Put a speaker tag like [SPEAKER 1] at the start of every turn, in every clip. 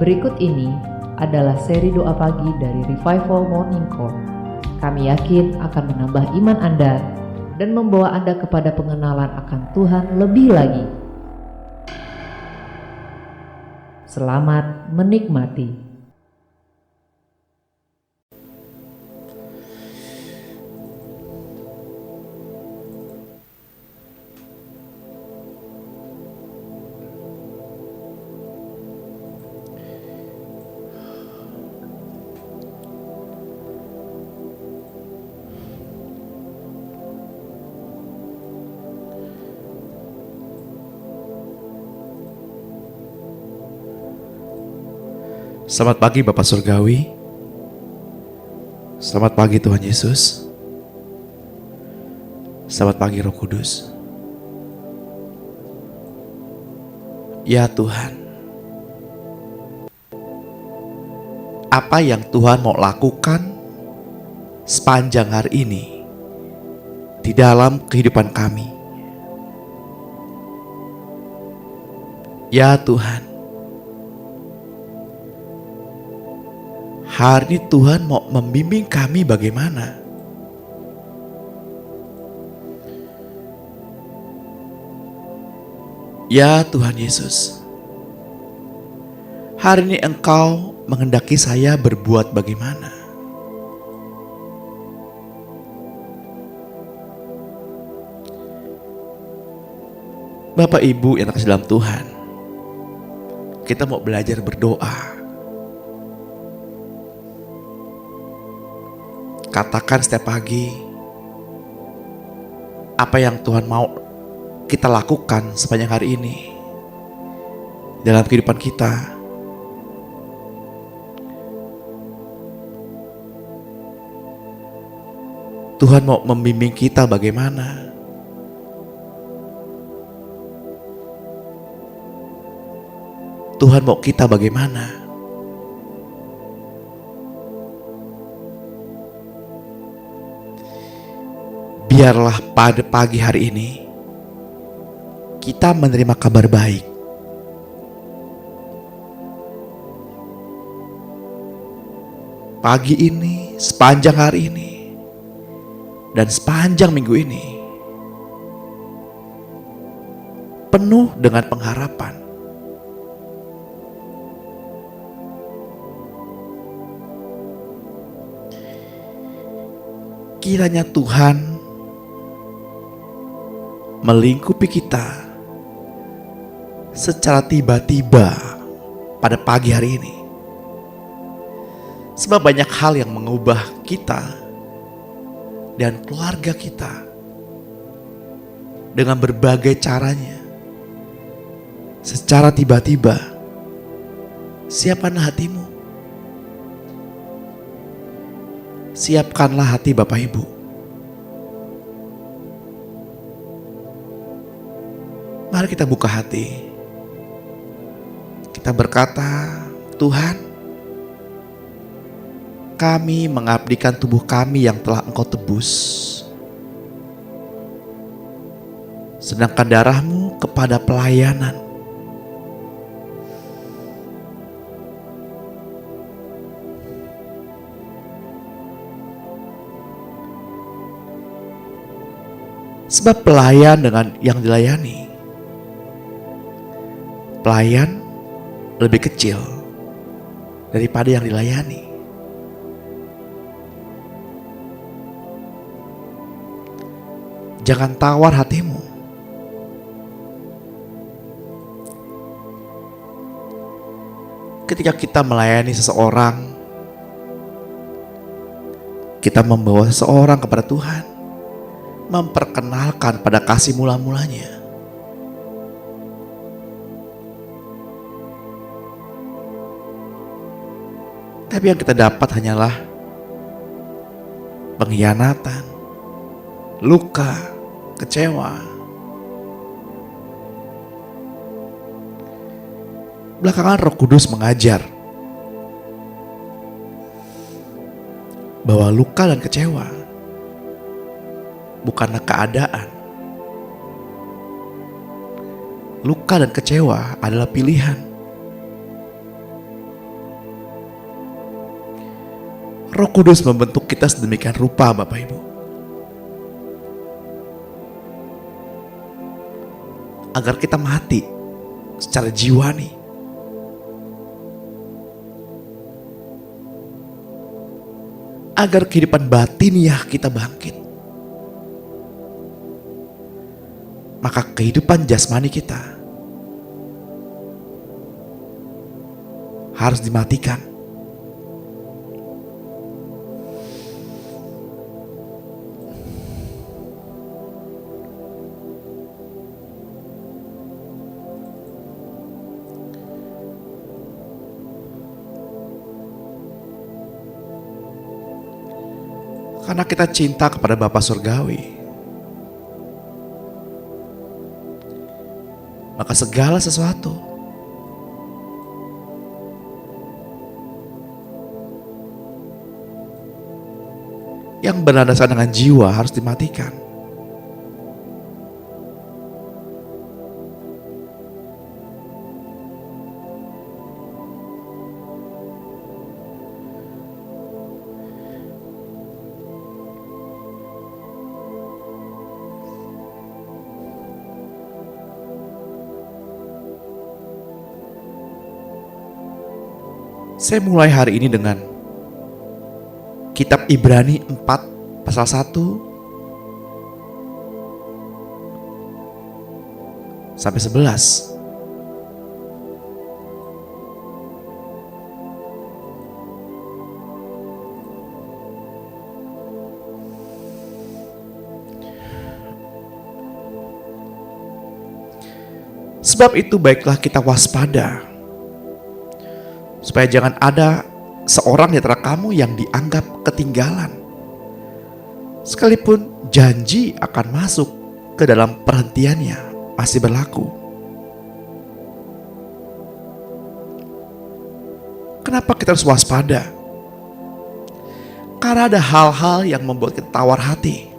[SPEAKER 1] Berikut ini adalah seri doa pagi dari Revival Morning Call. Kami yakin akan menambah iman Anda dan membawa Anda kepada pengenalan akan Tuhan lebih lagi. Selamat menikmati.
[SPEAKER 2] Selamat pagi Bapak Surgawi. Selamat pagi Tuhan Yesus. Selamat pagi Roh Kudus. Ya Tuhan, apa yang Tuhan mau lakukan sepanjang hari ini di dalam kehidupan kami. Ya Tuhan, hari ini Tuhan mau membimbing kami bagaimana. Ya Tuhan Yesus, hari ini Engkau menghendaki saya berbuat bagaimana. Bapak Ibu yang terkasih dalam Tuhan, kita mau belajar berdoa. Katakan setiap pagi apa yang Tuhan mau kita lakukan sepanjang hari ini dalam kehidupan kita. Tuhan mau membimbing kita bagaimana. Tuhan mau kita bagaimana. Biarlah pada pagi hari ini kita menerima kabar baik. Pagi ini, sepanjang hari ini, dan sepanjang minggu ini penuh dengan pengharapan. Kiranya Tuhan melingkupi kita secara tiba-tiba pada pagi hari ini. Sebab banyak hal yang mengubah kita dan keluarga kita dengan berbagai caranya. Secara tiba-tiba, siapkanlah hatimu. Siapkanlah hati Bapak Ibu. Mari kita buka hati. Kita berkata, Tuhan, kami mengabdikan tubuh kami yang telah Engkau tebus. Sedangkan darah-Mu kepada pelayanan. Sebab pelayan dengan yang dilayani, pelayan lebih kecil daripada yang dilayani. Jangan tawar hatimu. Ketika kita melayani seseorang, kita membawa seseorang kepada Tuhan, memperkenalkan pada kasih mula-mulanya. Tapi yang kita dapat hanyalah pengkhianatan, luka, kecewa. Belakangan Roh Kudus mengajar bahwa luka dan kecewa bukanlah keadaan. Luka dan kecewa adalah pilihan. Roh Kudus membentuk kita sedemikian rupa, Bapak Ibu, agar kita mati secara jiwani. Agar kehidupan batiniah kita bangkit. Maka kehidupan jasmani kita harus dimatikan. Karena kita cinta kepada Bapa Surgawi, maka segala sesuatu yang berlandasan dengan jiwa harus dimatikan. Saya mulai hari ini dengan kitab Ibrani 4 pasal 1 sampai 11. Sebab itu baiklah kita waspada, supaya jangan ada seorang di antara kamu yang dianggap ketinggalan, sekalipun janji akan masuk ke dalam perhentiannya masih berlaku. Kenapa kita harus waspada? Karena ada hal-hal yang membuat kita tawar hati,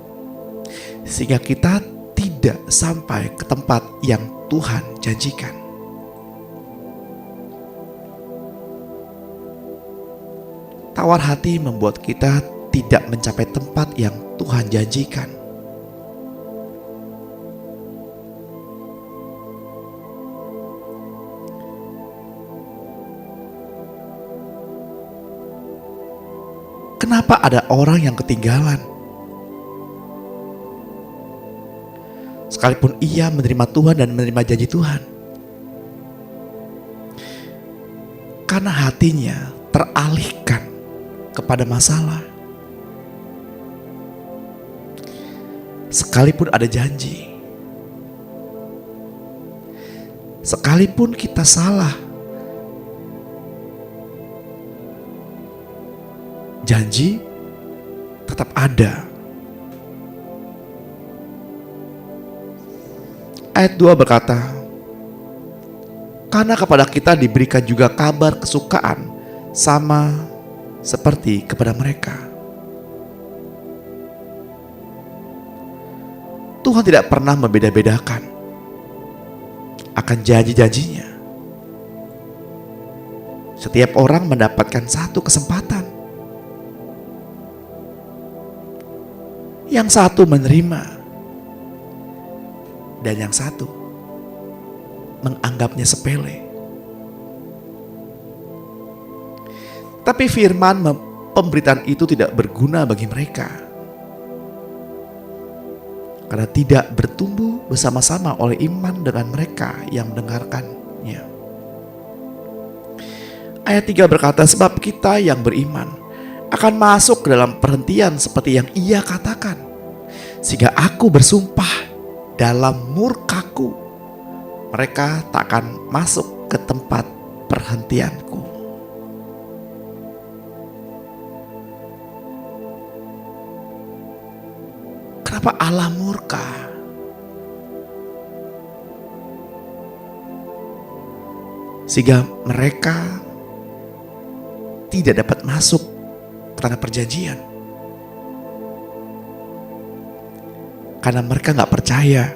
[SPEAKER 2] sehingga kita tidak sampai ke tempat yang Tuhan janjikan. Tawar hati membuat kita tidak mencapai tempat yang Tuhan janjikan. Kenapa ada orang yang ketinggalan? Sekalipun ia menerima Tuhan dan menerima janji Tuhan. Karena hatinya teralihkan kepada masalah. Sekalipun ada janji, sekalipun kita salah, janji tetap ada. Ayat 2 berkata, karena kepada kita diberikan juga kabar kesukaan sama seperti kepada mereka. Tuhan tidak pernah membeda-bedakan akan janji-janjinya. Setiap orang mendapatkan satu kesempatan. Yang satu menerima dan yang satu menganggapnya sepele. Tapi firman pemberitaan itu tidak berguna bagi mereka, karena tidak bertumbuh bersama-sama oleh iman dengan mereka yang mendengarkannya. Ayat 3 berkata, sebab kita yang beriman akan masuk ke dalam perhentian seperti yang ia katakan, sehingga aku bersumpah dalam murkaku, mereka tak akan masuk ke tempat perhentianku. Kenapa Allah murka? Sehingga mereka tidak dapat masuk ke tanah perjanjian. Karena mereka gak percaya.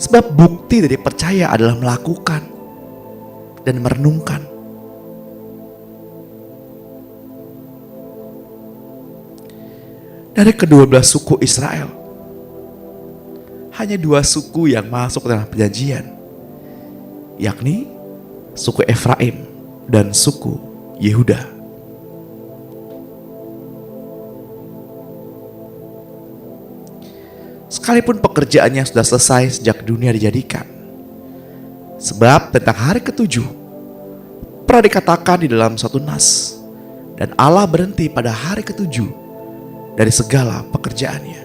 [SPEAKER 2] Sebab bukti dari percaya adalah melakukan dan merenungkan. Dari kedua belah suku Israel, hanya 2 suku yang masuk dalam perjanjian, yakni suku Efraim dan suku Yehuda. Sekalipun pekerjaannya sudah selesai sejak dunia dijadikan, sebab tentang hari ke-7 pernah dikatakan di dalam satu nas, dan Allah berhenti pada hari ke-7 dari segala pekerjaannya.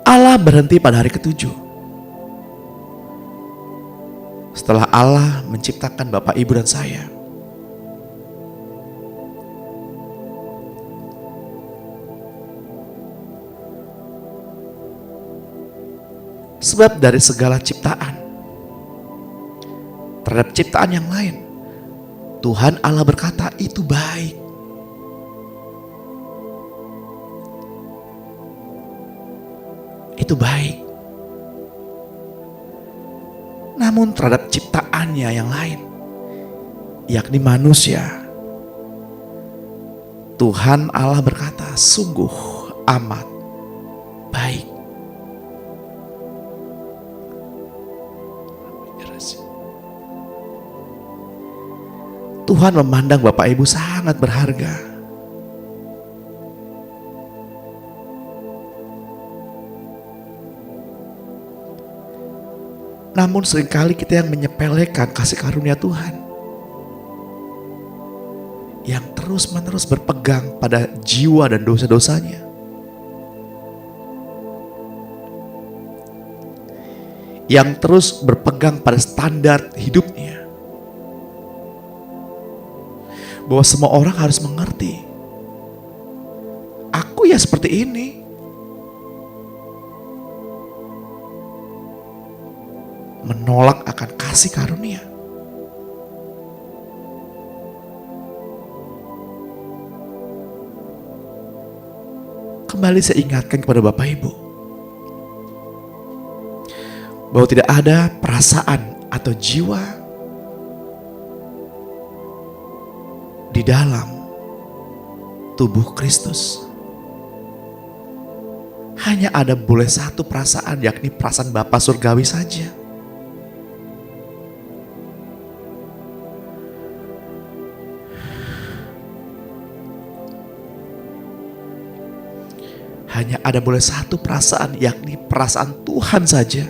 [SPEAKER 2] Allah berhenti pada hari ke-7 setelah Allah menciptakan Bapak, Ibu, dan saya. Sebab dari segala ciptaan, terhadap ciptaan yang lain, Tuhan Allah berkata itu baik. Itu baik. Namun terhadap ciptaannya yang lain, yakni manusia, Tuhan Allah berkata sungguh amat baik. Tuhan memandang Bapak Ibu sangat berharga. Namun seringkali kita yang menyepelekan kasih karunia Tuhan, yang terus-menerus berpegang pada jiwa dan dosa-dosanya, yang terus berpegang pada standar hidupnya, bahwa semua orang harus mengerti, aku ya seperti ini. Menolak akan kasih karunia. Kembali saya ingatkan kepada Bapak Ibu, bahwa tidak ada perasaan atau jiwa di dalam tubuh Kristus. Hanya ada boleh satu perasaan, yakni perasaan Bapa surgawi saja. Hanya ada boleh satu perasaan, yakni perasaan Tuhan saja.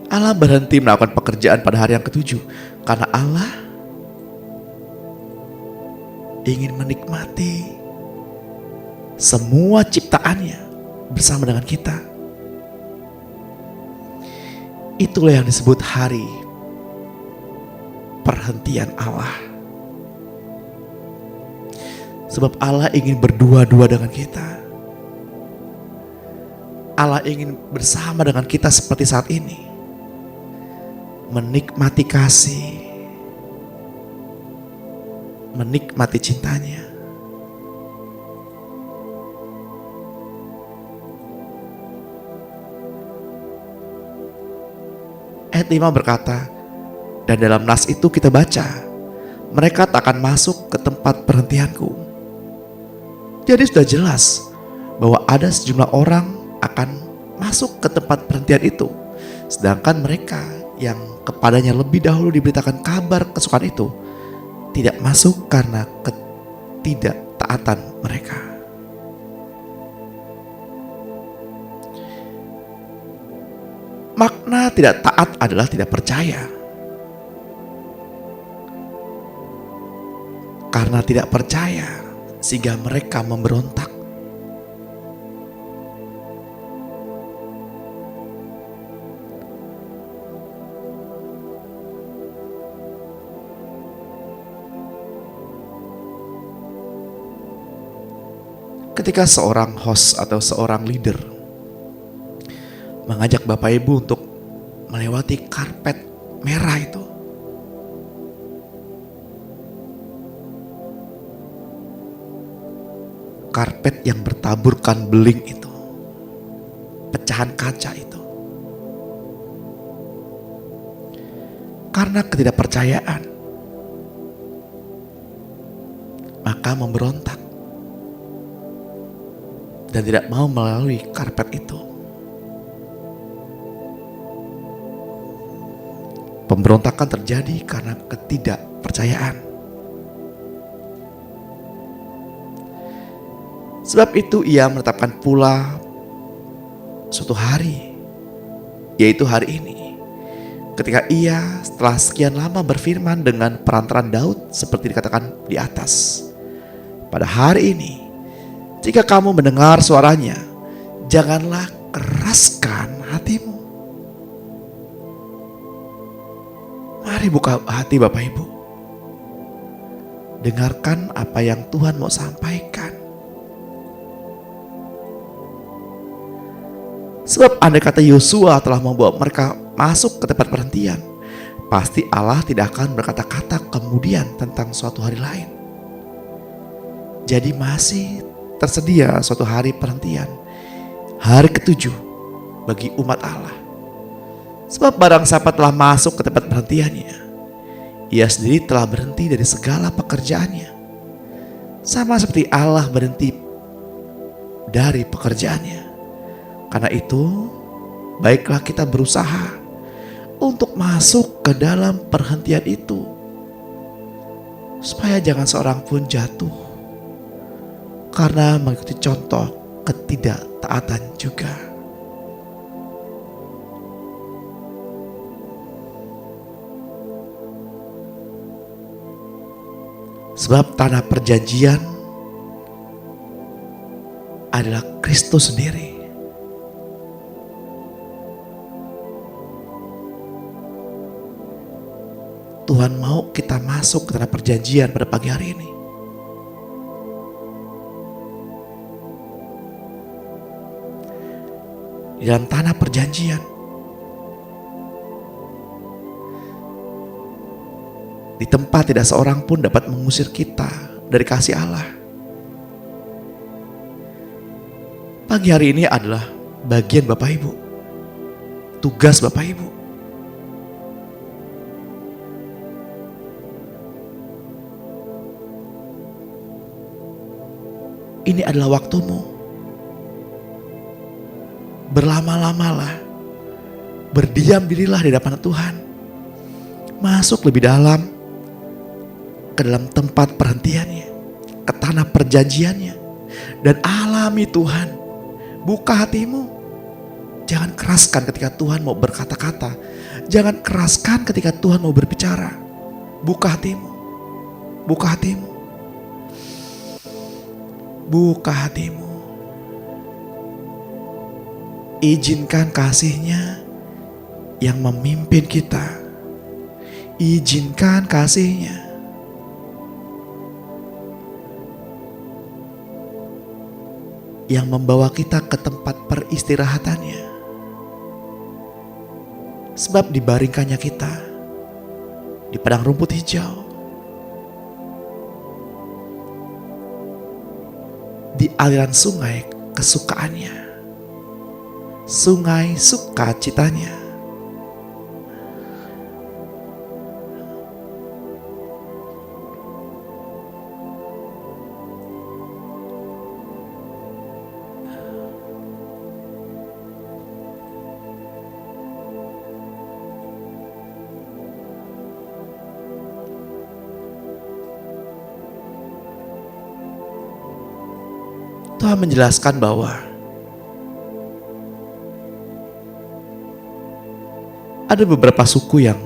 [SPEAKER 2] Allah berhenti melakukan pekerjaan pada hari yang ke-7 karena Allah ingin menikmati semua ciptaannya bersama dengan kita. Itulah yang disebut hari perhentian Allah. Sebab Allah ingin berdua-dua dengan kita. Allah ingin bersama dengan kita seperti saat ini. Menikmati kasih, menikmati cintanya. Ayat 5 berkata, dan dalam nas itu kita baca, mereka tak akan masuk ke tempat perhentianku. Jadi sudah jelas bahwa ada sejumlah orang akan masuk ke tempat perhentian itu, sedangkan mereka yang kepadanya lebih dahulu diberitakan kabar kesukaan itu tidak masuk karena ketidaktaatan mereka. Makna tidak taat adalah tidak percaya. Karena tidak percaya sehingga mereka memberontak. Ketika seorang host atau seorang leader mengajak Bapak Ibu untuk melewati karpet merah itu, karpet yang bertaburkan beling itu, pecahan kaca itu. Karena ketidakpercayaan, maka memberontak dan tidak mau melalui karpet itu. Pemberontakan terjadi karena ketidakpercayaan. Sebab itu ia menetapkan pula suatu hari, yaitu hari ini, ketika ia setelah sekian lama berfirman dengan perantaran Daud seperti dikatakan di atas. Pada hari ini, jika kamu mendengar suaranya, janganlah keraskan hatimu. Mari buka hati Bapak Ibu. Dengarkan apa yang Tuhan mau sampaikan. Sebab andai kata Yosua telah membawa mereka masuk ke tempat perhentian, pasti Allah tidak akan berkata-kata kemudian tentang suatu hari lain. Jadi masih tersedia suatu hari perhentian, hari ketujuh bagi umat Allah. Sebab barang siapa telah masuk ke tempat perhentiannya, ia sendiri telah berhenti dari segala pekerjaannya. Sama seperti Allah berhenti dari pekerjaannya. Karena itu, baiklah kita berusaha untuk masuk ke dalam perhentian itu, supaya jangan seorang pun jatuh karena mengikuti contoh ketidaktaatan juga. Sebab tanah perjanjian adalah Kristus sendiri. Tuhan mau kita masuk ke tanah perjanjian pada pagi hari ini. Di dalam tanah perjanjian, di tempat tidak seorang pun dapat mengusir kita dari kasih Allah. Pagi hari ini adalah bagian Bapak Ibu, tugas Bapak Ibu. Ini adalah waktumu. Berlama-lamalah, berdiam dirilah di hadapan Tuhan. Masuk lebih dalam ke dalam tempat perhentiannya, ke tanah perjanjiannya, dan alami Tuhan. Buka hatimu. Jangan keraskan ketika Tuhan mau berkata-kata. Jangan keraskan ketika Tuhan mau berbicara. Buka hatimu. Buka hatimu. Buka hatimu. Izinkan kasih-Nya yang memimpin kita. Izinkan kasih-Nya yang membawa kita ke tempat peristirahatannya. Sebab dibaringkannya kita di padang rumput hijau, di aliran sungai kesukaannya, sungai sukacitanya. Tuhan menjelaskan bahwa ada beberapa suku yang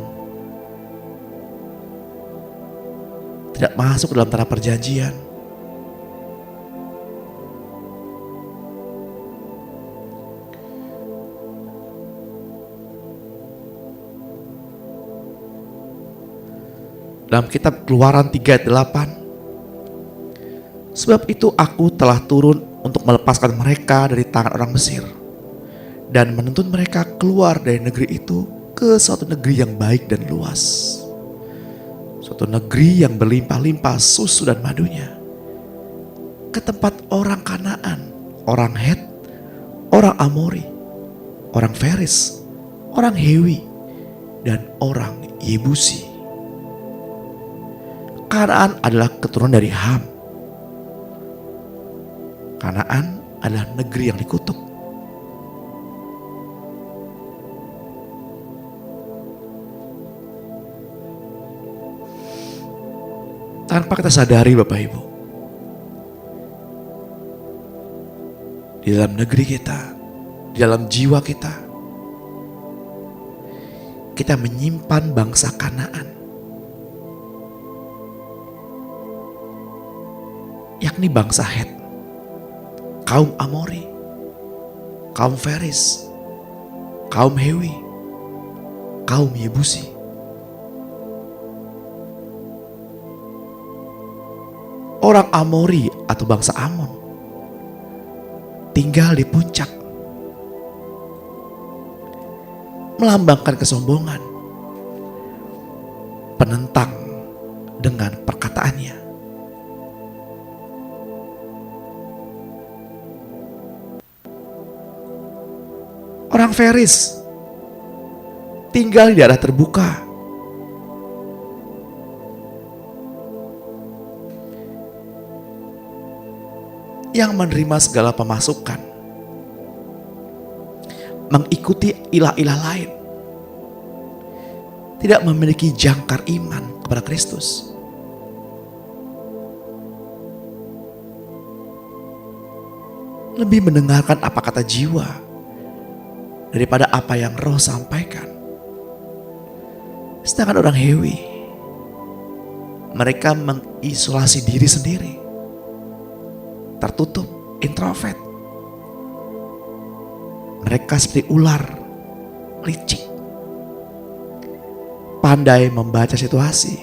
[SPEAKER 2] tidak masuk dalam tanah perjanjian. Dalam kitab Keluaran 3 ayat 8, sebab itu aku telah turun untuk melepaskan mereka dari tangan orang Mesir dan menuntun mereka keluar dari negeri itu ke suatu negeri yang baik dan luas, suatu negeri yang berlimpah-limpah susu dan madunya, ke tempat orang Kanaan, orang Het, orang Amori, orang Feris, orang Hewi, dan orang Yebusi. Kanaan adalah keturunan dari Ham. Kanaan adalah negeri yang dikutuk. Tanpa kita sadari Bapak Ibu, di dalam negeri kita, di dalam jiwa kita, kita menyimpan bangsa Kanaan, yakni bangsa Het, kaum Amori, kaum Feris, kaum Hewi, kaum Yebusi. Orang Amori atau bangsa Amon tinggal di puncak, melambangkan kesombongan, penentang dengan perkataannya. Orang Feris tinggal di daerah terbuka, yang menerima segala pemasukan, mengikuti ilah-ilah lain, tidak memiliki jangkar iman kepada Kristus. Lebih mendengarkan apa kata jiwa daripada apa yang roh sampaikan. Sedangkan orang Hewi, mereka mengisolasi diri sendiri, tertutup, introvert. Mereka seperti ular, licik, pandai membaca situasi.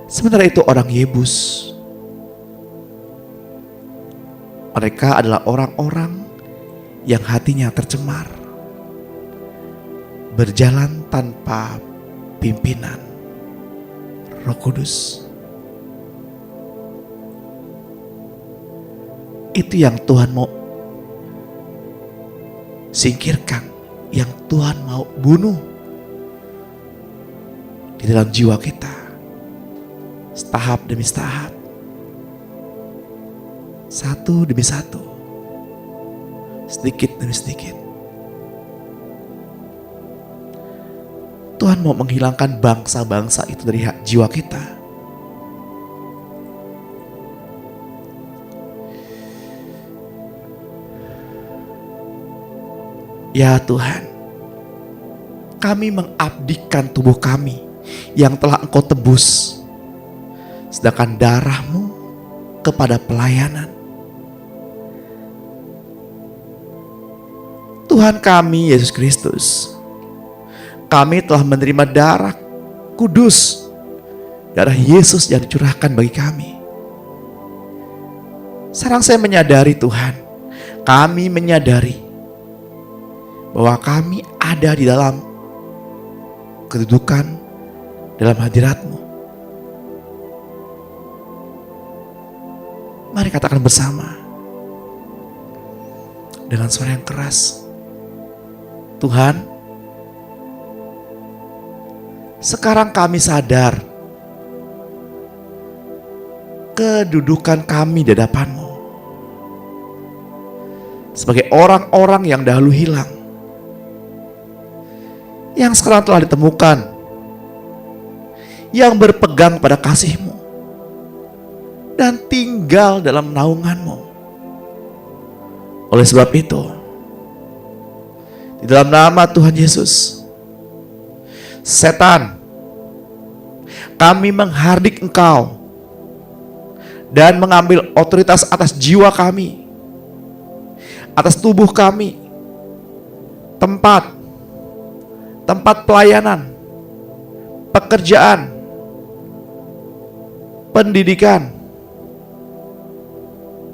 [SPEAKER 2] Sementara itu orang Yebus, mereka adalah orang-orang yang hatinya tercemar, berjalan tanpa pimpinan Roh Kudus. Itu yang Tuhan mau singkirkan, yang Tuhan mau bunuh di dalam jiwa kita, setahap demi setahap, satu demi satu, sedikit demi sedikit. Tuhan mau menghilangkan bangsa-bangsa itu dari jiwa kita. Ya Tuhan, kami mengabdikan tubuh kami yang telah Engkau tebus, sedangkan darah-Mu kepada pelayanan. Tuhan kami Yesus Kristus, kami telah menerima darah kudus, darah Yesus yang dicurahkan bagi kami. Sekarang saya menyadari Tuhan, kami menyadari bahwa kami ada di dalam kedudukan dalam hadirat-Mu. Mari katakan bersama dengan suara yang keras, Tuhan, sekarang kami sadar kedudukan kami di hadapan-Mu sebagai orang-orang yang dahulu hilang, yang sekarang telah ditemukan, yang berpegang pada kasih-Mu dan tinggal dalam naungan-Mu. Oleh sebab itu, di dalam nama Tuhan Yesus, setan, kami menghardik Engkau dan mengambil otoritas atas jiwa kami, atas tubuh kami, tempat pelayanan, pekerjaan, pendidikan,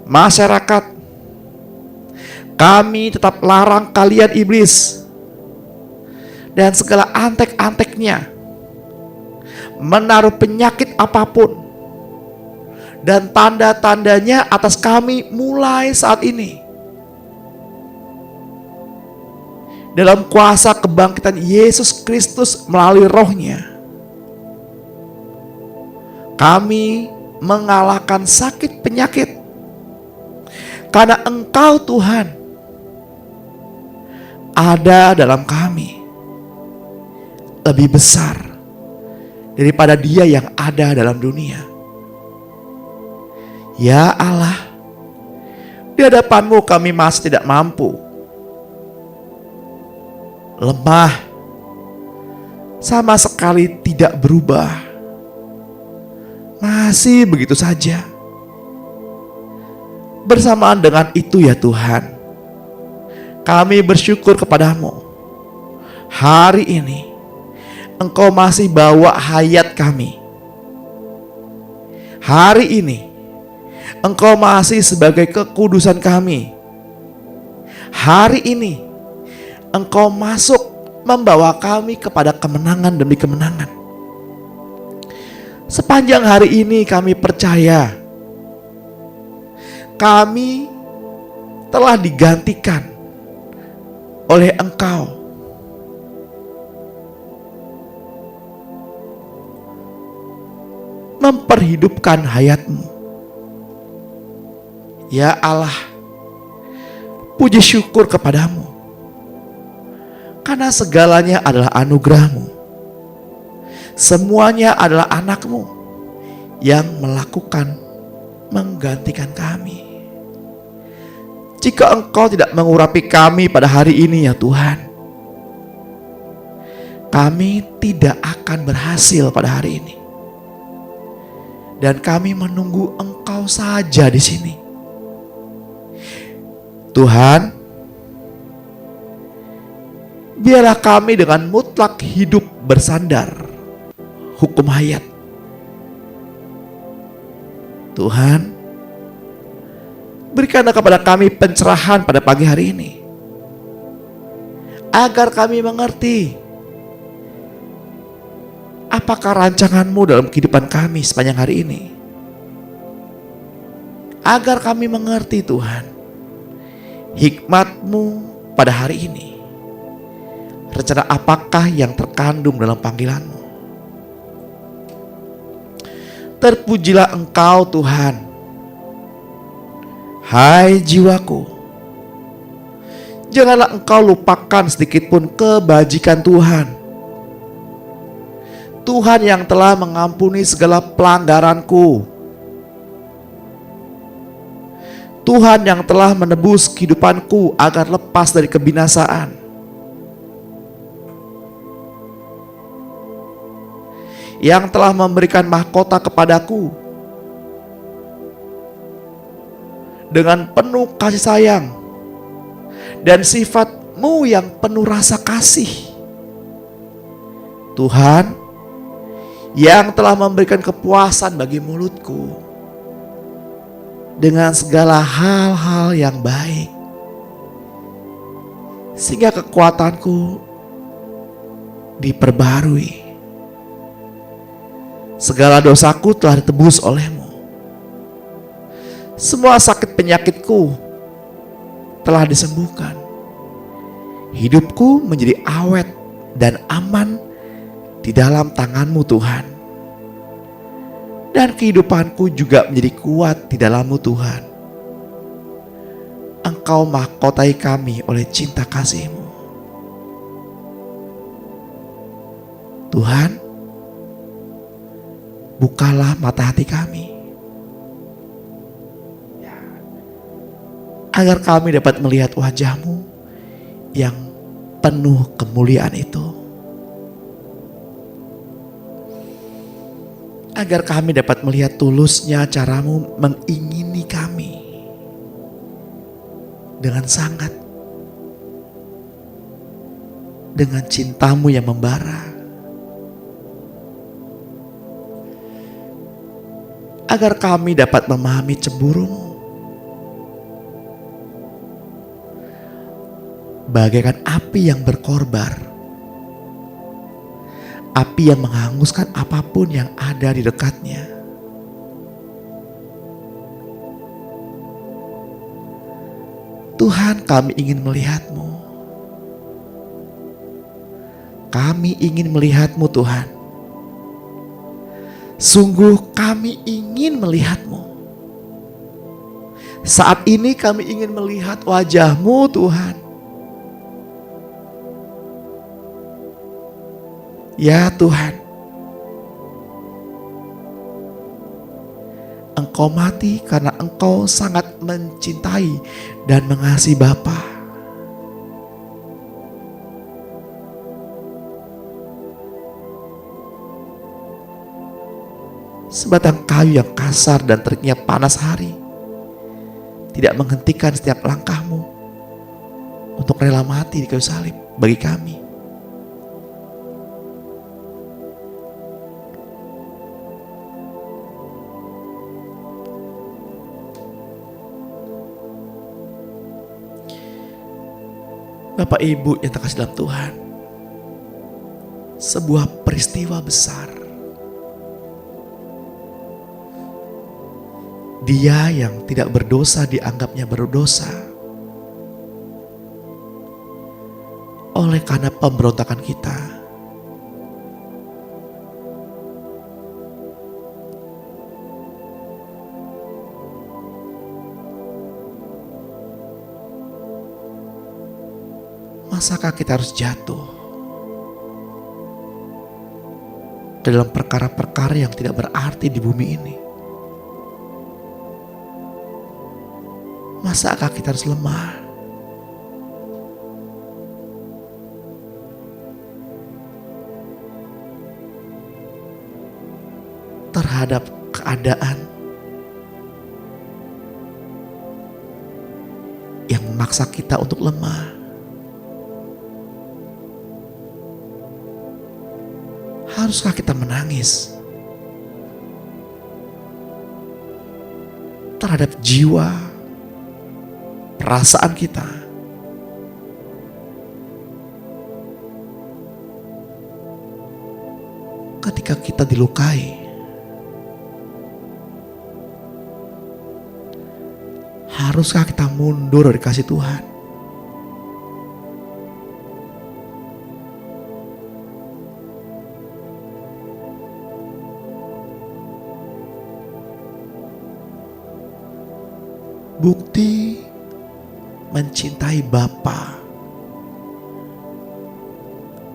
[SPEAKER 2] masyarakat. Kami tetap larang kalian iblis dan segala antek-anteknya menaruh penyakit apapun dan tanda-tandanya atas kami mulai saat ini. dalam kuasa kebangkitan Yesus Kristus melalui Roh-Nya, kami mengalahkan sakit penyakit. Karena Engkau Tuhan ada dalam kami, lebih besar daripada dia yang ada dalam dunia. Ya Allah, di hadapan-Mu kami masih tidak mampu, lemah, sama sekali tidak berubah, masih begitu saja. Bersamaan dengan itu ya Tuhan, kami bersyukur kepada-Mu. Hari ini Engkau masih bawa hayat kami. Hari ini Engkau masih sebagai kekudusan kami. Hari ini Engkau masuk membawa kami kepada kemenangan demi kemenangan. Sepanjang hari ini kami percaya kami telah digantikan oleh Engkau. Memperhidupkan hayat-Mu. Ya Allah, puji syukur kepada-Mu, karena segalanya adalah anugerah-Mu. Semuanya adalah anak-Mu yang melakukan menggantikan kami. Jika Engkau tidak mengurapi kami pada hari ini ya Tuhan, kami tidak akan berhasil pada hari ini. Dan kami menunggu Engkau saja di sini. Tuhan, biarlah kami dengan mutlak hidup bersandar hukum hayat. Tuhan, berikanlah kepada kami pencerahan pada pagi hari ini, agar kami mengerti apakah rancangan-Mu dalam kehidupan kami sepanjang hari ini. Agar kami mengerti Tuhan, hikmat-Mu pada hari ini. Rencana apakah yang terkandung dalam panggilan-Mu. Terpujilah Engkau Tuhan. Hai jiwaku, janganlah engkau lupakan sedikit pun kebajikan Tuhan. Tuhan yang telah mengampuni segala pelanggaranku. Tuhan yang telah menebus kehidupanku agar lepas dari kebinasaan. Yang telah memberikan mahkota kepadaku dengan penuh kasih sayang dan sifat-Mu yang penuh rasa kasih. Tuhan yang telah memberikan kepuasan bagi mulutku dengan segala hal-hal yang baik, sehingga kekuatanku diperbarui. Segala dosaku telah ditebus oleh-Mu. Semua sakit penyakitku telah disembuhkan. Hidupku menjadi awet dan aman di dalam tangan-Mu Tuhan. Dan kehidupanku juga menjadi kuat di dalam-Mu Tuhan. Engkau mahkotai kami oleh cinta kasih-Mu. Tuhan, bukalah mata hati kami, agar kami dapat melihat wajah-Mu yang penuh kemuliaan itu. Agar kami dapat melihat tulusnya cara-Mu mengingini kami dengan sangat, dengan cinta-Mu yang membara. Agar kami dapat memahami cemburu-Mu bagaikan api yang berkorbar, api yang menghanguskan apapun yang ada di dekatnya. Tuhan, kami ingin melihat-Mu. Kami ingin melihat-Mu Tuhan. Sungguh kami ingin melihat-Mu. Saat ini kami ingin melihat wajah-Mu Tuhan. Ya Tuhan, Engkau mati karena Engkau sangat mencintai dan mengasihi Bapa. Sebatang kayu yang kasar dan teriknya panas hari tidak menghentikan setiap langkah-Mu untuk rela mati di kayu salib bagi kami. Bapak Ibu yang terkasih dalam Tuhan, sebuah peristiwa besar. Dia yang tidak berdosa dianggapnya berdosa oleh karena pemberontakan kita. Masakah kita harus jatuh dalam perkara-perkara yang tidak berarti di bumi ini? Masakah kita harus lemah terhadap keadaan yang memaksa kita untuk lemah? Haruskah kita menangis terhadap jiwa, perasaan kita ketika kita dilukai? Haruskah kita mundur dari kasih Tuhan? Bukti mencintai Bapa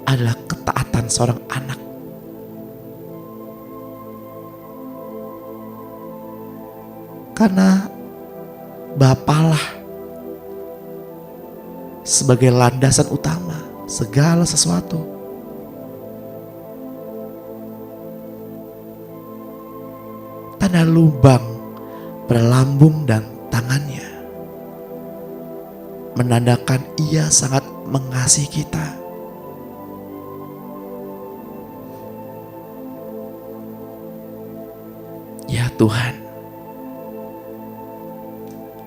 [SPEAKER 2] adalah ketaatan seorang anak. Karena Bapalah sebagai landasan utama segala sesuatu. Tanda lubang pada lambung dan tangannya menandakan Ia sangat mengasihi kita. Ya Tuhan,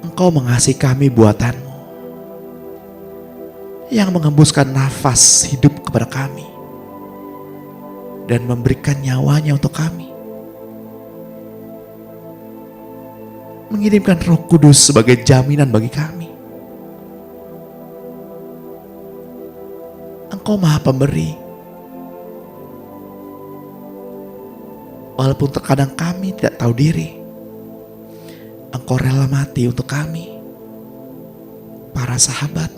[SPEAKER 2] Engkau mengasihi kami buatan-Mu yang mengembuskan nafas hidup kepada kami dan memberikan nyawanya untuk kami. Mengirimkan Roh Kudus sebagai jaminan bagi kami. Engkau Maha Pemberi. Walaupun terkadang kami tidak tahu diri, Engkau rela mati untuk kami, para sahabat.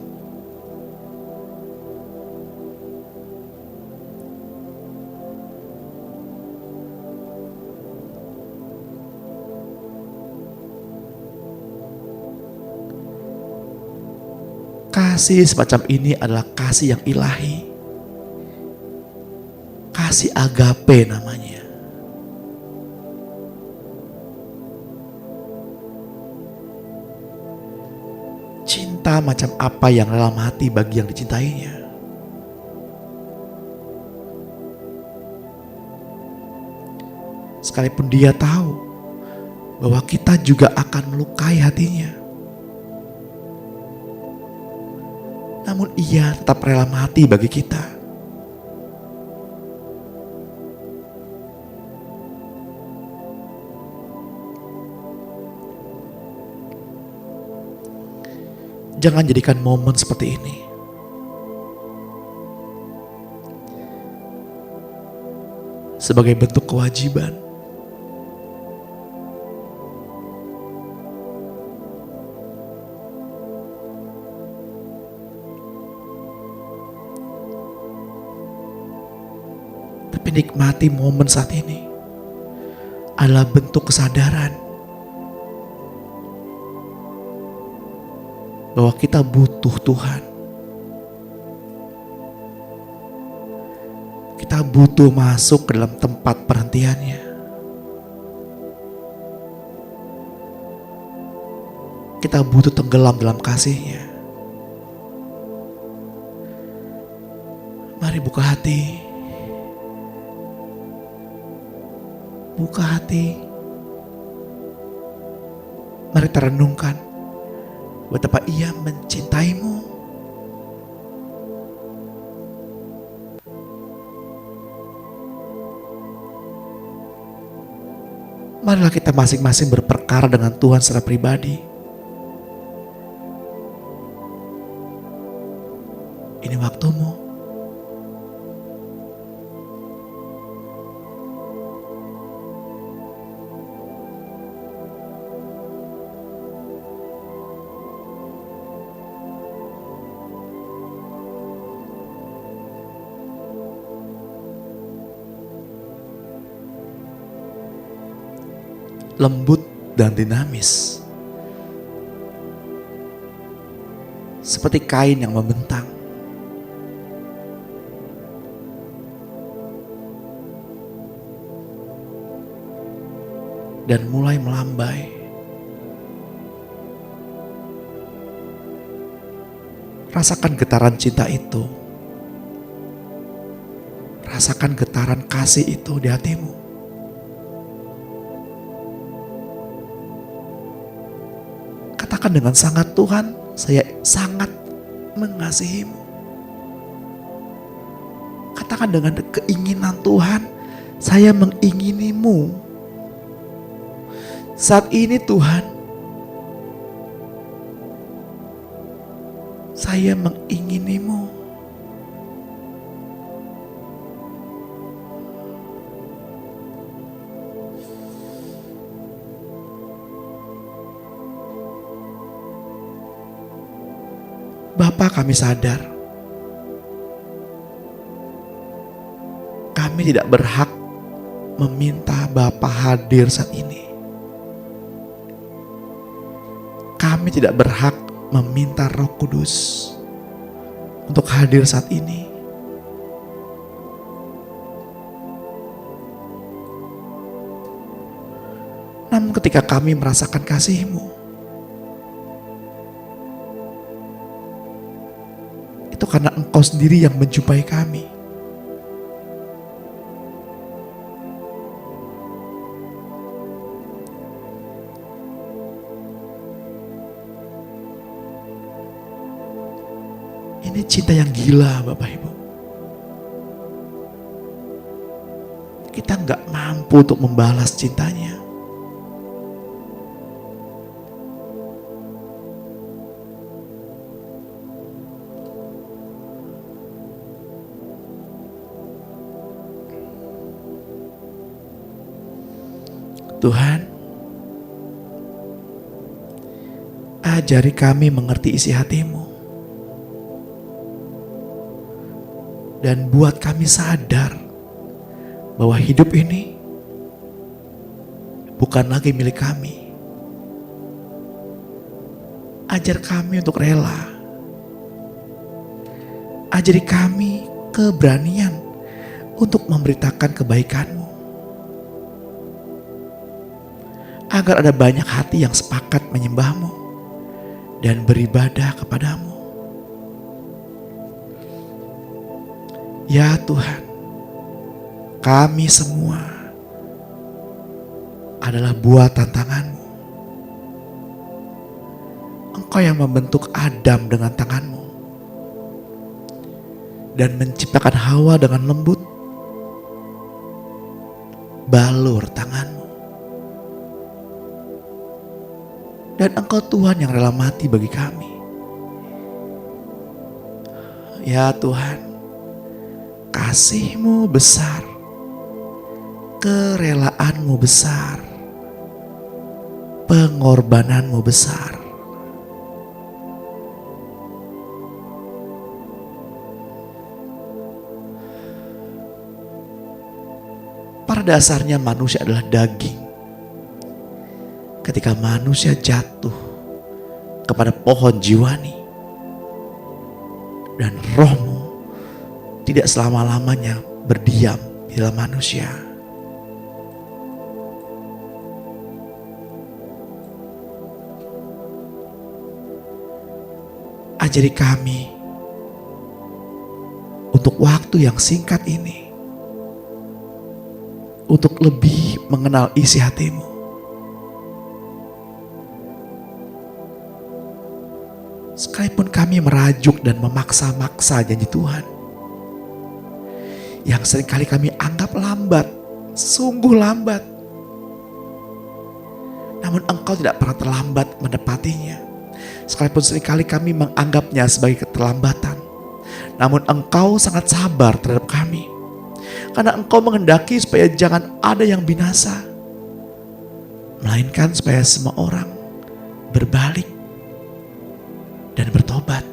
[SPEAKER 2] Kasih semacam ini adalah kasih yang ilahi. Kasih agape namanya. Cinta macam apa yang rela mati bagi yang dicintainya. Sekalipun Dia tahu bahwa kita juga akan melukai hatinya, namun Ia tetap rela mati bagi kita. Jangan jadikan momen seperti ini sebagai bentuk kewajiban. Tapi nikmati momen saat ini adalah bentuk kesadaran bahwa kita butuh Tuhan. Kita butuh masuk ke dalam tempat perhentiannya. Kita butuh tenggelam dalam kasih-Nya. Mari buka hati. Buka hati. Mari terenungkan betapa Ia mencintaimu. Marilah kita masing-masing berperkara dengan Tuhan secara pribadi. Ini waktumu. Lembut dan dinamis, seperti kain yang membentang. Dan mulai melambai. Rasakan getaran cinta itu. Rasakan getaran kasih itu di hatimu. Katakan dengan sangat, Tuhan, saya sangat mengasihimu. Katakan dengan keinginan, Tuhan, saya menginginimu. Saat ini Tuhan, saya menginginimu. Bapa, kami sadar kami tidak berhak meminta Bapa hadir saat ini. Kami tidak berhak meminta Roh Kudus untuk hadir saat ini. Namun ketika kami merasakan kasih-Mu, itu karena Engkau sendiri yang menjumpai kami. Ini cinta yang gila, Bapak Ibu. Kita nggak mampu untuk membalas cintanya. Tuhan, ajari kami mengerti isi hati-Mu. Dan buat kami sadar bahwa hidup ini bukan lagi milik kami. Ajar kami untuk rela. Ajari kami keberanian untuk memberitakan kebaikan-Mu. Agar ada banyak hati yang sepakat menyembah-Mu dan beribadah kepadamu. Ya Tuhan, kami semua adalah buatan tangan-Mu. Engkau yang membentuk Adam dengan tangan-Mu dan menciptakan Hawa dengan lembut balur tangan-Mu. Dan Engkau Tuhan yang rela mati bagi kami. Ya Tuhan, kasih-Mu besar Kerelaanmu besar, pengorbananmu besar. Pada dasarnya manusia adalah daging. Ketika manusia jatuh kepada pohon jiwani, dan rohmu tidak selama-lamanya berdiam di dalam manusia. Ajari kami untuk waktu yang singkat ini untuk lebih mengenal isi hatimu. Sekalipun kami merajuk dan memaksa-maksa janji Tuhan yang seringkali kami anggap lambat, sungguh lambat. Namun Engkau tidak pernah terlambat menepatinya. Sekalipun seringkali kami menganggapnya sebagai keterlambatan, namun Engkau sangat sabar terhadap kami. Karena Engkau menghendaki supaya jangan ada yang binasa, melainkan supaya semua orang berbalik dan bertobat.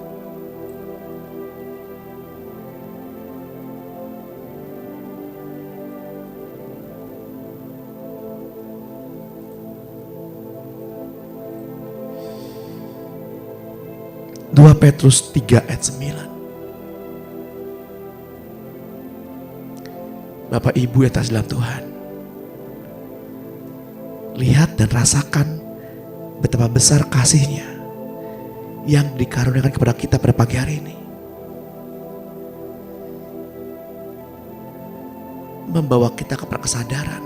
[SPEAKER 2] Dua Petrus 3 ayat 9. Bapak Ibu yang terkasih dalam Tuhan, lihat dan rasakan betapa besar kasih-Nya yang dikaruniakan kepada kita pada pagi hari ini. Membawa kita kepada kesadaran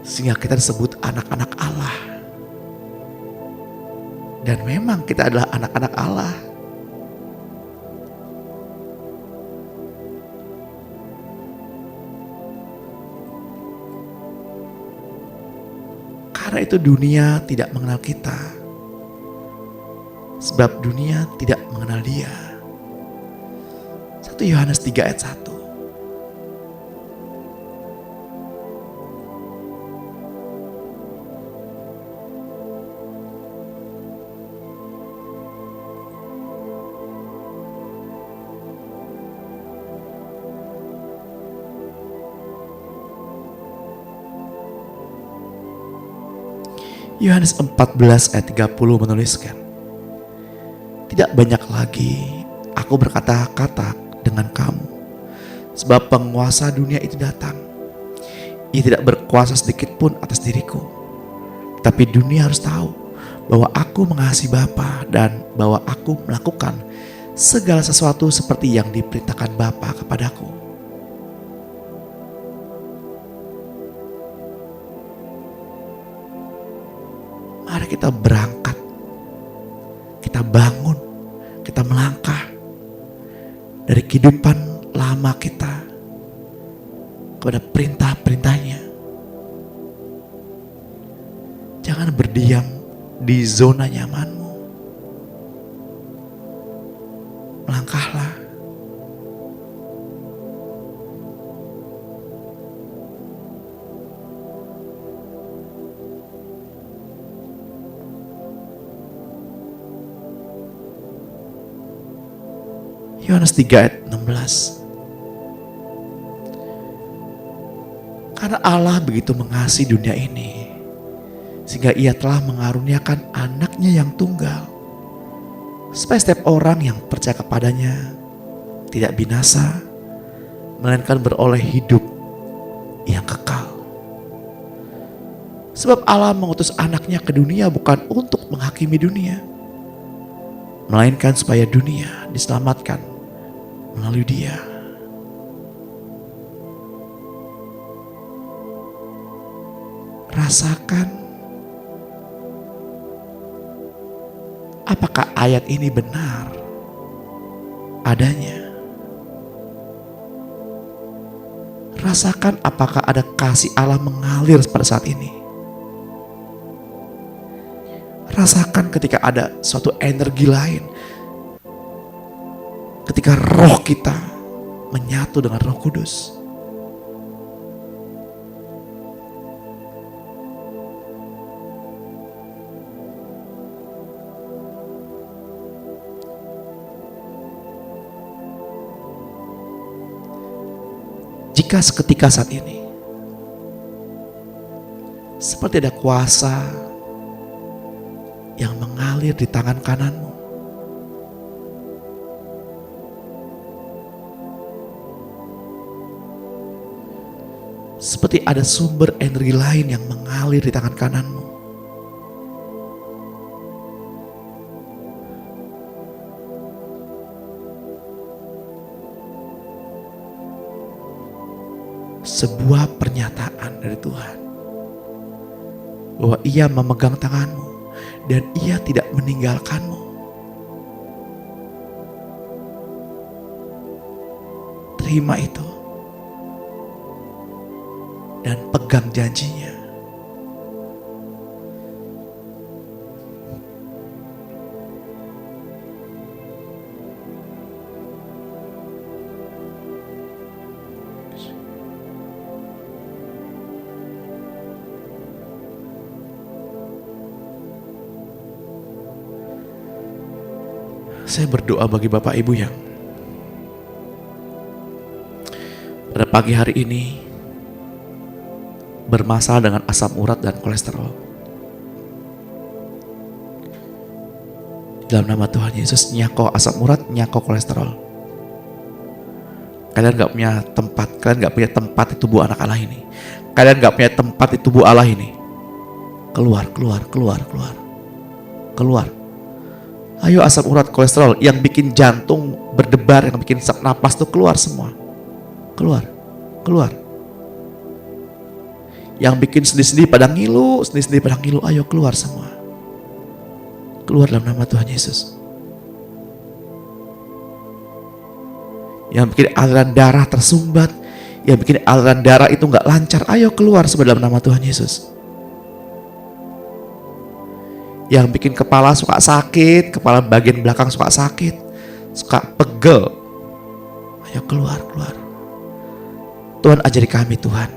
[SPEAKER 2] sehingga kita disebut anak-anak Allah. Dan memang kita adalah anak-anak Allah. Karena itu dunia tidak mengenal kita, sebab dunia tidak mengenal Dia. 1 Yohanes 3 ayat 1. Yohanes 14 ayat 30 menuliskan, tidak banyak lagi aku berkata-kata dengan kamu, sebab penguasa dunia itu datang. Ia tidak berkuasa sedikit pun atas diriku. Tapi dunia harus tahu bahwa aku mengasihi Bapa dan bahwa aku melakukan segala sesuatu seperti yang diperintahkan Bapa kepadaku. Mari kita berangkat, kita bangun, kita melangkah dari kehidupan lama kita kepada perintah-perintahnya. Jangan berdiam di zona nyamanmu. Melangkahlah. Yohanes 3 ayat 16. Karena Allah begitu mengasihi dunia ini, sehingga Ia telah mengaruniakan anaknya yang tunggal, supaya setiap orang yang percaya kepadanya tidak binasa, melainkan beroleh hidup yang kekal. Sebab Allah mengutus anaknya ke dunia bukan untuk menghakimi dunia, melainkan supaya dunia diselamatkan melalui Dia. Rasakan apakah ayat ini benar adanya. Rasakan apakah ada kasih Allah mengalir pada saat ini. Rasakan ketika ada suatu energi lain, ketika roh kita menyatu dengan Roh Kudus. seketika saat ini, seperti ada kuasa yang mengalir di tangan kananmu. Seperti ada sumber energi lain yang mengalir di tangan kananmu. Sebuah pernyataan dari Tuhan bahwa Ia memegang tanganmu dan Ia tidak meninggalkanmu. Terima itu dan pegang janjinya. Saya berdoa bagi Bapak Ibu yang pada pagi hari ini bermasalah dengan asam urat dan kolesterol. Dalam nama Tuhan Yesus, nyako asam urat, nyako kolesterol. Kalian gak punya tempat, kalian gak punya tempat di tubuh anak Allah ini. Kalian gak punya tempat di tubuh Allah ini. Keluar, keluar, keluar, keluar. Keluar. Ayo asam urat, kolesterol yang bikin jantung berdebar, yang bikin sesak napas tuh keluar semua. Keluar, keluar. Yang bikin sendi-sendi pada ngilu, sendi-sendi pada ngilu, ayo keluar semua. Keluar dalam nama Tuhan Yesus. Yang bikin aliran darah tersumbat, yang bikin aliran darah itu gak lancar, ayo keluar semua dalam nama Tuhan Yesus. Yang bikin kepala suka sakit, kepala bagian belakang suka sakit, suka pegel, ayo keluar, keluar. Tuhan ajari kami Tuhan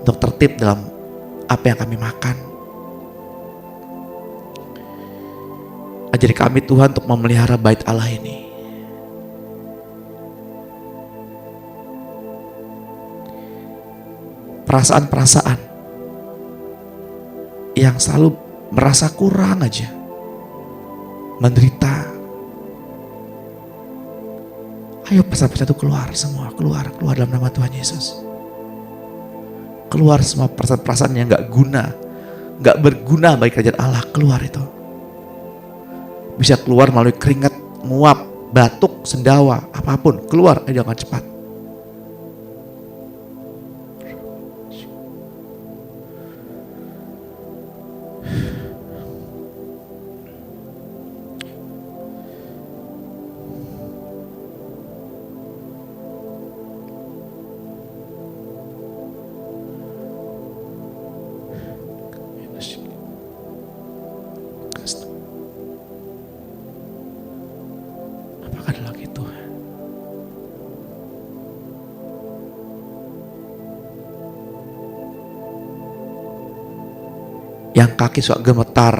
[SPEAKER 2] untuk tertib dalam apa yang kami makan. Ajari kami Tuhan untuk memelihara bait Allah ini. Perasaan-perasaan yang selalu merasa kurang aja, menderita, ayo pesan-pesan itu keluar semua, keluar, keluar dalam nama Tuhan Yesus. Keluar semua perasaan-perasaan yang gak guna, gak berguna bagi kerajaan Allah, keluar itu. Bisa keluar melalui keringat, nguap, batuk, sendawa, apapun, keluar, ayo jangan cepat. Apakah ada lagi Tuhan? Yang kaki suka gemetar,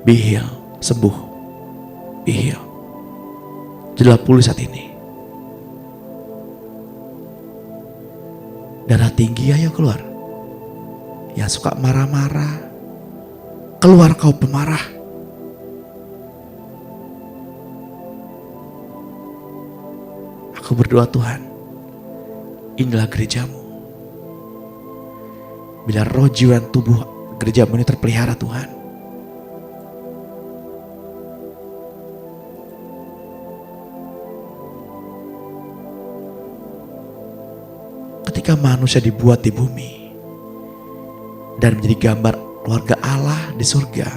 [SPEAKER 2] be heal, sembuh, be heal. Jadilah pulih saat ini. Darah tinggi ayo keluar. Yang suka marah-marah, keluar kau pemarah. Aku berdoa Tuhan, inilah gerejamu. Bila roh jiwa dan tubuh gerejamu ini terpelihara Tuhan, ketika manusia dibuat di bumi dan menjadi gambar keluarga Allah di surga,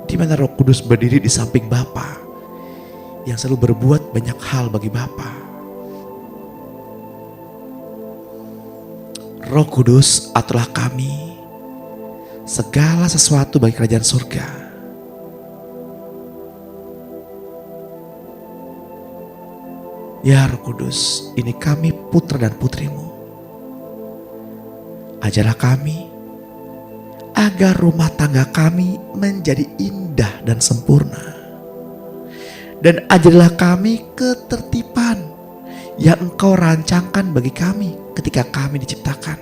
[SPEAKER 2] di mana Roh Kudus berdiri di samping Bapa yang selalu berbuat banyak hal bagi Bapa. Roh Kudus aturlah kami segala sesuatu bagi kerajaan surga. Ya Roh Kudus, ini kami putra dan putrimu. Ajarlah kami agar rumah tangga kami menjadi indah dan sempurna. Dan ajarilah kami ketertiban yang Engkau rancangkan bagi kami ketika kami diciptakan.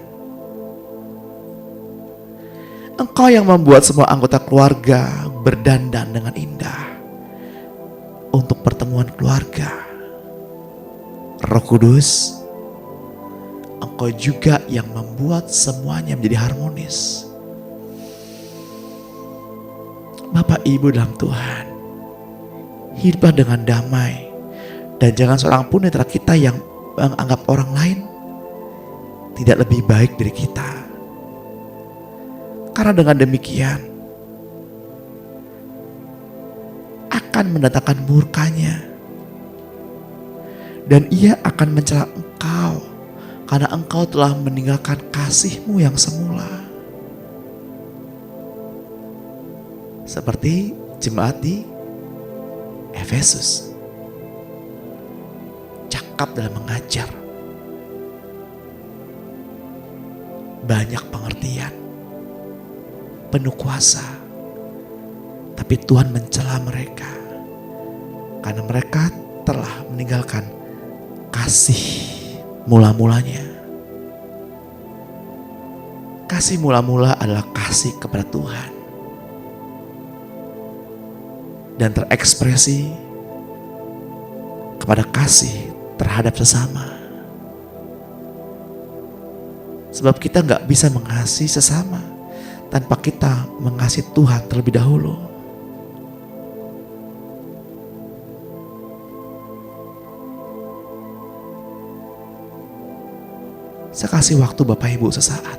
[SPEAKER 2] Engkau yang membuat semua anggota keluarga berdandan dengan indah untuk pertemuan keluarga. Roh Kudus, Engkau juga yang membuat semuanya menjadi harmonis. Bapak Ibu dalam Tuhan, hiduplah dengan damai, dan jangan seorang pun di antara kita yang menganggap orang lain tidak lebih baik dari kita. Karena dengan demikian akan mendatangkan murkanya, dan ia akan mencela engkau karena engkau telah meninggalkan kasih-Mu yang semula. Seperti jemaat di Efesus, cakap dalam mengajar, banyak pengertian, penuh kuasa, tapi Tuhan mencela mereka karena mereka telah meninggalkan kasih mula-mulanya. Kasih mula-mula adalah kasih kepada Tuhan dan terekspresi kepada kasih terhadap sesama. Sebab kita gak bisa mengasihi sesama tanpa kita mengasihi Tuhan terlebih dahulu. Saya kasih waktu Bapak Ibu sesaat.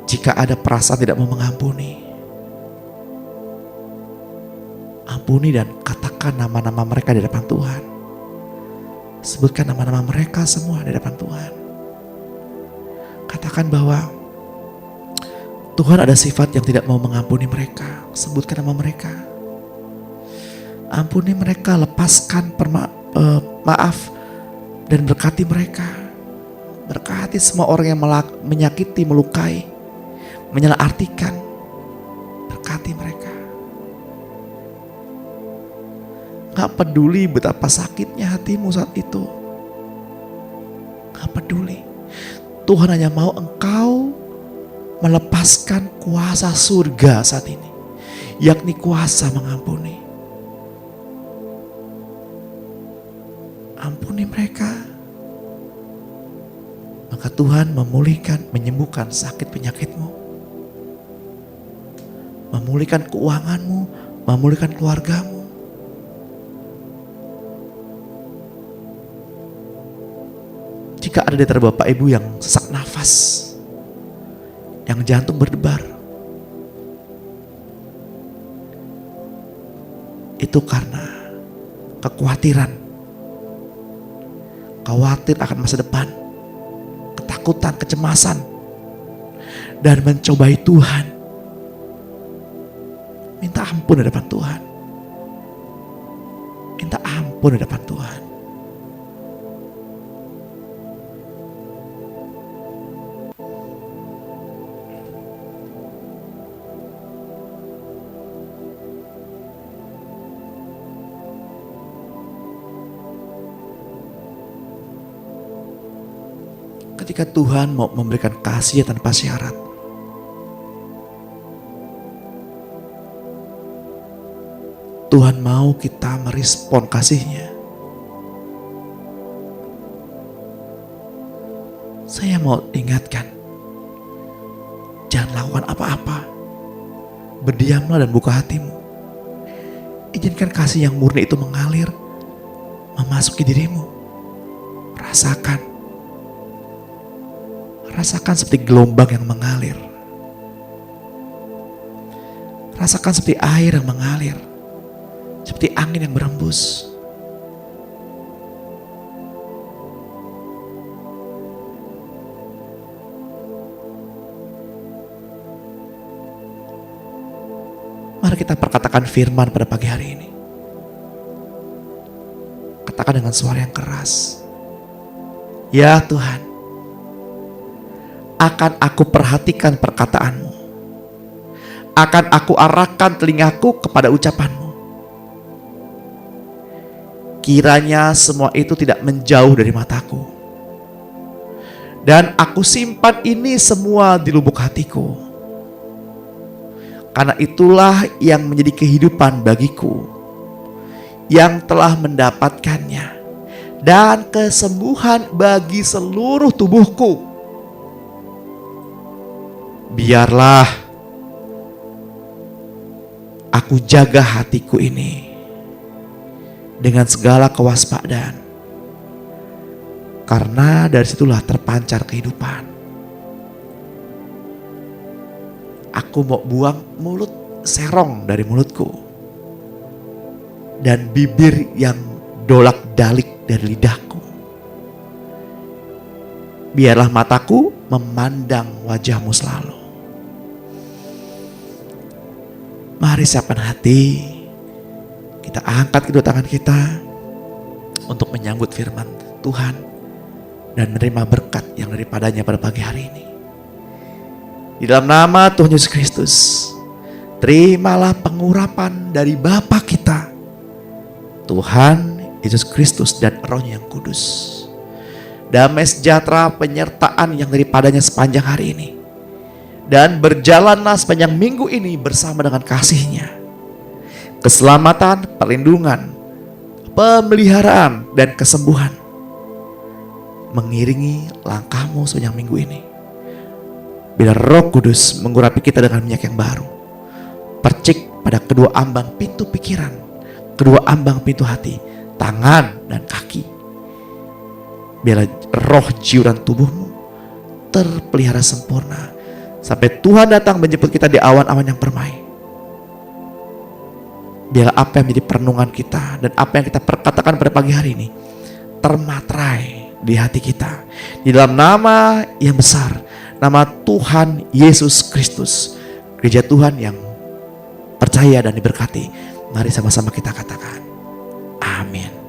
[SPEAKER 2] Jika ada perasaan tidak mau mengampuni, ampuni dan katakan nama-nama mereka di depan Tuhan. Sebutkan nama-nama mereka semua di depan Tuhan. Katakan bahwa Tuhan ada sifat yang tidak mau mengampuni mereka. Sebutkan nama mereka. Ampuni mereka, lepaskan maaf, dan berkati mereka. Berkati semua orang yang menyakiti, melukai, menyalahartikan. Berkati mereka. Gak peduli betapa sakitnya hatimu saat itu. Gak peduli. Tuhan hanya mau engkau melepaskan kuasa surga saat ini, yakni kuasa mengampuni. Ampuni mereka, maka Tuhan memulihkan, menyembuhkan sakit penyakitmu, memulihkan keuanganmu, memulihkan keluargamu. Jika ada di antara Bapak Ibu yang sesak nafas, yang jantung berdebar, itu karena kekhawatiran, khawatir akan masa depan, ketakutan, kecemasan, dan mencobai Tuhan. Minta ampun di depan Tuhan. Minta ampun di depan Tuhan. Ketika Tuhan mau memberikan kasih tanpa syarat, Tuhan mau kita merespon kasih-Nya. Saya mau ingatkan, jangan lakukan apa-apa. Berdiamlah dan buka hatimu. Izinkan kasih yang murni itu mengalir, memasuki dirimu. Rasakan. Rasakan seperti gelombang yang mengalir. Rasakan seperti air yang mengalir. Seperti angin yang berembus. Mari kita perkatakan firman pada pagi hari ini. Katakan dengan suara yang keras. Ya Tuhan, akan aku perhatikan perkataanmu. akan aku arahkan telingaku kepada ucapanmu. Kiranya semua itu tidak menjauh dari mataku, dan aku simpan ini semua di lubuk hatiku, karena itulah yang menjadi kehidupan bagiku, yang telah mendapatkannya, dan kesembuhan bagi seluruh tubuhku. Biarlah aku jaga hatiku ini dengan segala kewaspadaan, karena dari situlah terpancar kehidupan. Aku mau buang mulut serong dari mulutku, dan bibir yang dolak-dalik dari lidahku. Biarlah mataku memandang wajahmu selalu. Mari siapkan hati, kita angkat kedua tangan kita untuk menyambut firman Tuhan dan menerima berkat yang daripadanya pada pagi hari ini. Di dalam nama Tuhan Yesus Kristus, terimalah pengurapan dari Bapa kita, Tuhan Yesus Kristus dan Roh-Nya yang kudus. Damai sejahtera penyertaan yang daripadanya sepanjang hari ini. Dan berjalanlah sepanjang minggu ini bersama dengan kasih-Nya. Keselamatan, perlindungan, pemeliharaan, dan kesembuhan mengiringi langkahmu sepanjang minggu ini. Bila Roh Kudus mengurapi kita dengan minyak yang baru, percik pada kedua ambang pintu pikiran, kedua ambang pintu hati, tangan dan kaki. Biarlah roh, jiwa, dan tubuhmu terpelihara sempurna sampai Tuhan datang menjemput kita di awan-awan yang permai. Biarlah apa yang menjadi perenungan kita dan apa yang kita perkatakan pada pagi hari ini termaterai di hati kita. Di dalam nama yang besar, nama Tuhan Yesus Kristus, gereja Tuhan yang percaya dan diberkati. Mari sama-sama kita katakan, amin.